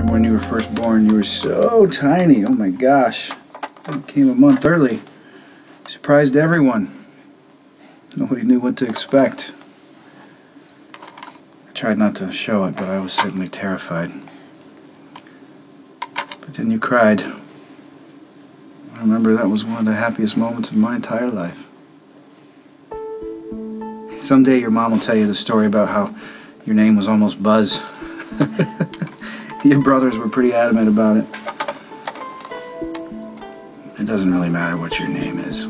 remember when you were first born, you were so tiny. Oh my gosh. You came a month early. Surprised everyone. Nobody knew what to expect. I tried not to show it, but I was certainly terrified. But then you cried. I remember that was one of the happiest moments of my entire life. Someday your mom will tell you the story about how your name was almost Buzz. Your brothers were pretty adamant about it. It doesn't really matter what your name is.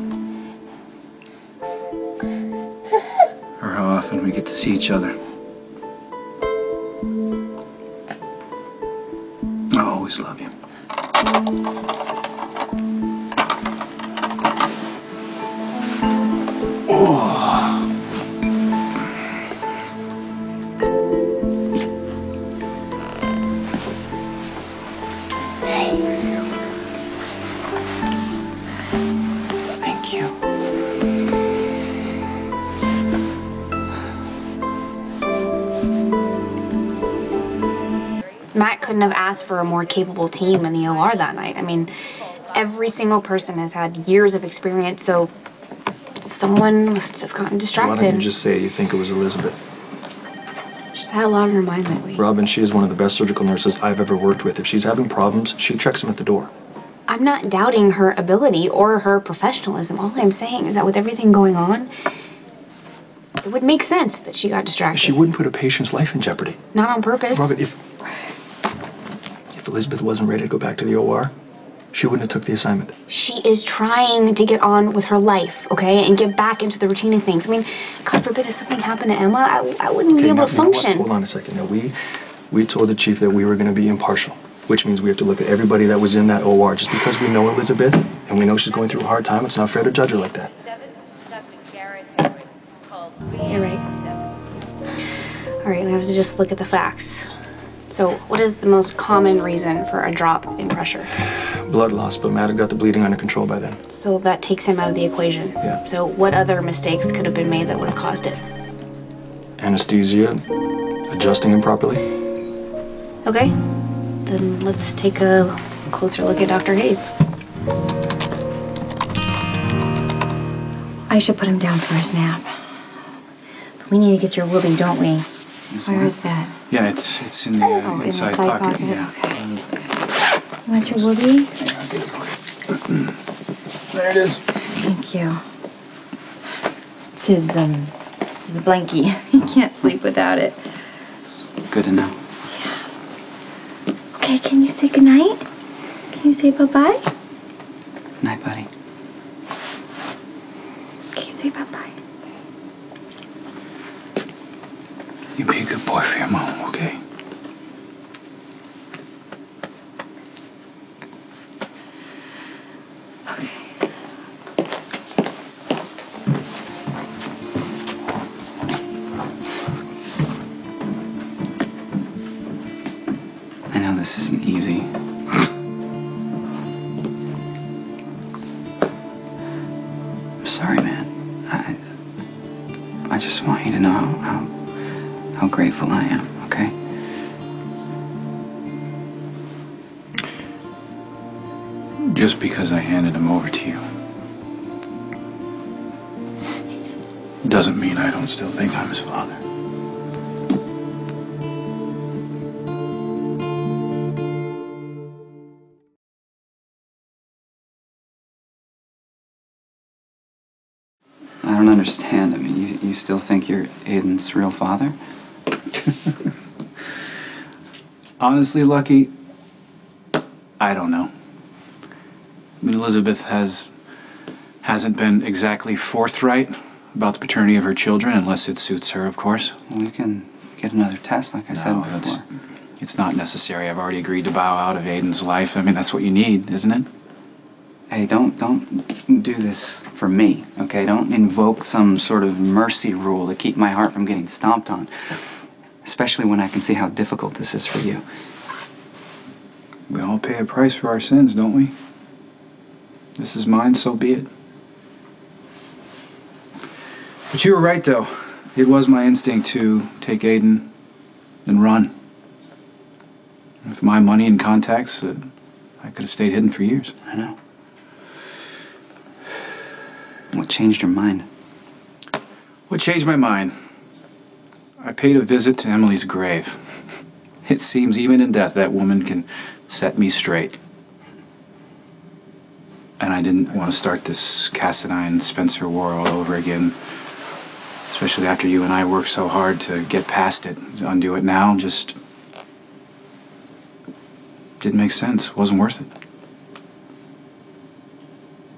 Or how often we get to see each other. I'll always love you. Matt couldn't have asked for a more capable team in the OR that night. I mean, every single person has had years of experience, so someone must have gotten distracted. Why don't you just say you think it was Elizabeth? She's had a lot on her mind lately. Robin, she is one of the best surgical nurses I've ever worked with. If she's having problems, she checks them at the door. I'm not doubting her ability or her professionalism. All I'm saying is that with everything going on, it would make sense that she got distracted. She wouldn't put a patient's life in jeopardy. Not on purpose. Robin, if Elizabeth wasn't ready to go back to the OR, she wouldn't have took the assignment. She is trying to get on with her life, okay, and get back into the routine of things. I mean, God forbid if something happened to Emma, I wouldn't even be able to function. Hold on a second. Now, we told the chief that we were going to be impartial, which means we have to look at everybody that was in that OR. Just because we know Elizabeth and we know she's going through a hard time, it's not fair to judge her like that. You're right. All right, we have to just look at the facts. So, what is the most common reason for a drop in pressure? Blood loss, but Matt had got the bleeding under control by then. So that takes him out of the equation. Yeah. So what other mistakes could have been made that would have caused it? Anesthesia, adjusting him properly. Okay, then let's take a closer look at Dr. Hayes. I should put him down for his nap. But we need to get your whoopee, don't we? Where is that? Yeah, it's in the inside in the side pocket. Yeah. Okay. You want your whoopee? Yeah, I'll get it for you. There it is. Thank you. It's his blankie. He can't sleep without it. It's good to know. Yeah. Okay, can you say goodnight? Can you say bye-bye? Night, buddy. Can you say bye-bye? You be a good boy for your mom, okay? Okay. I know this isn't easy. I'm sorry, man. I just want you to know how grateful I am, okay? Just because I handed him over to you doesn't mean I don't still think I'm his father. I don't understand. I mean, you still think you're Aiden's real father? Honestly, Lucky, I don't know. I mean, Elizabeth hasn't been exactly forthright about the paternity of her children, unless it suits her, of course. We can get another test, like I said before. It's not necessary. I've already agreed to bow out of Aiden's life. I mean, that's what you need, isn't it? Hey, don't do this for me, okay? Don't invoke some sort of mercy rule to keep my heart from getting stomped on. Especially when I can see how difficult this is for you. We all pay a price for our sins, don't we? This is mine, so be it. But you were right, though. It was my instinct to take Aiden and run. With my money and contacts, I could have stayed hidden for years. I know. What changed your mind? What changed my mind? I paid a visit to Emily's grave. It seems even in death that woman can set me straight. And I didn't want to start this Cassadine Spencer war all over again. Especially after you and I worked so hard to get past it. To undo it now just didn't make sense. Wasn't worth it.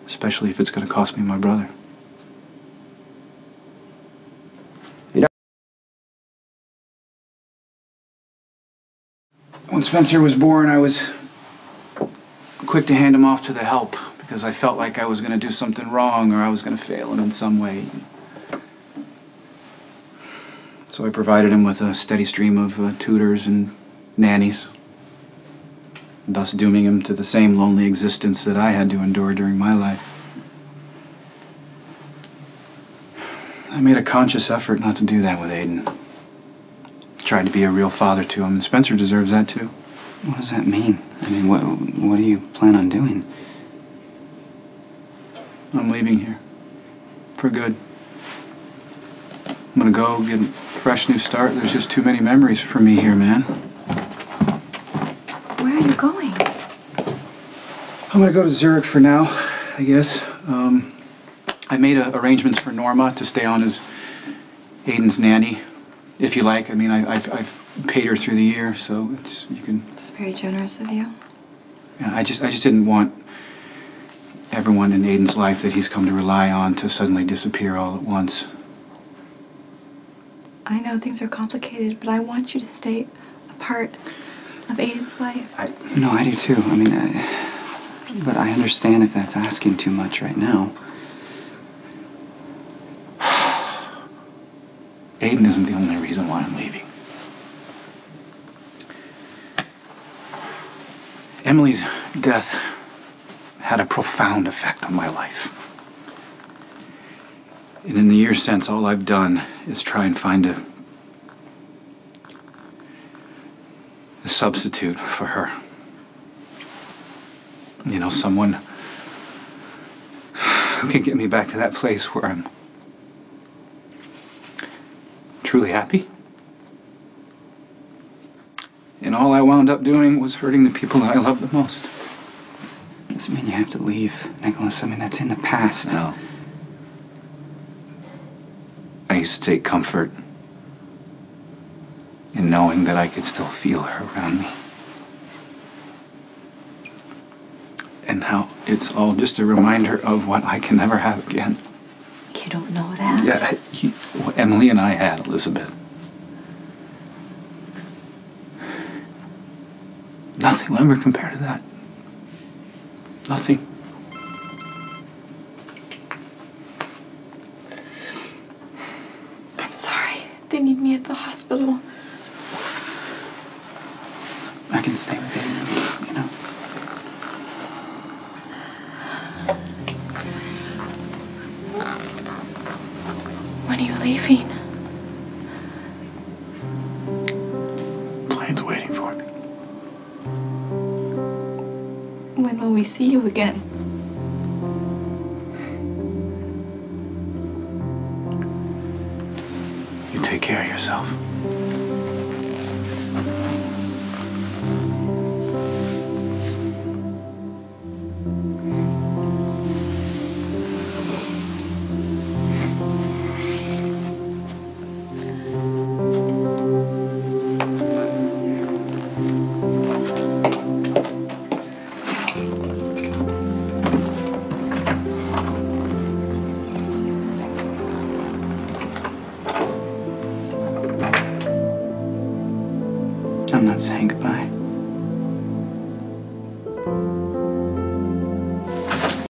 Especially if it's going to cost me my brother. When Spencer was born, I was quick to hand him off to the help because I felt like I was going to do something wrong or I was going to fail him in some way. So I provided him with a steady stream of tutors and nannies, thus dooming him to the same lonely existence that I had to endure during my life. I made a conscious effort not to do that with Aiden. Tried to be a real father to him, and Spencer deserves that too. What does that mean? I mean, what do you plan on doing? I'm leaving here. For good. I'm gonna go get a fresh new start. There's just too many memories for me here, man. Where are you going? I'm gonna go to Zurich for now, I guess. I made arrangements for Norma to stay on as Aiden's nanny, if you like. I mean, I've paid her through the year, so you can. It's very generous of you. Yeah, I just didn't want everyone in Aiden's life that he's come to rely on to suddenly disappear all at once. I know things are complicated, but I want you to stay a part of Aiden's life. No, I do too. I mean, but I understand if that's asking too much right now. Aiden isn't the only reason why I'm leaving. Emily's death had a profound effect on my life. And in the years since, all I've done is try and find a substitute for her. You know, someone who can get me back to that place where I'm truly happy. And all I wound up doing was hurting the people that I love the most. Doesn't mean you have to leave, Nikolas. I mean, that's in the past. No. I used to take comfort in knowing that I could still feel her around me. And how it's all just a reminder of what I can never have again. You don't know that? Yeah, what Emily and I had, Elizabeth. Nothing will ever compare to that. Nothing. I'm sorry. They need me at the hospital. I can stay with Aiden, you know. When are you leaving? Plane's waiting for me. When will we see you again? You take care of yourself. I'm not saying goodbye.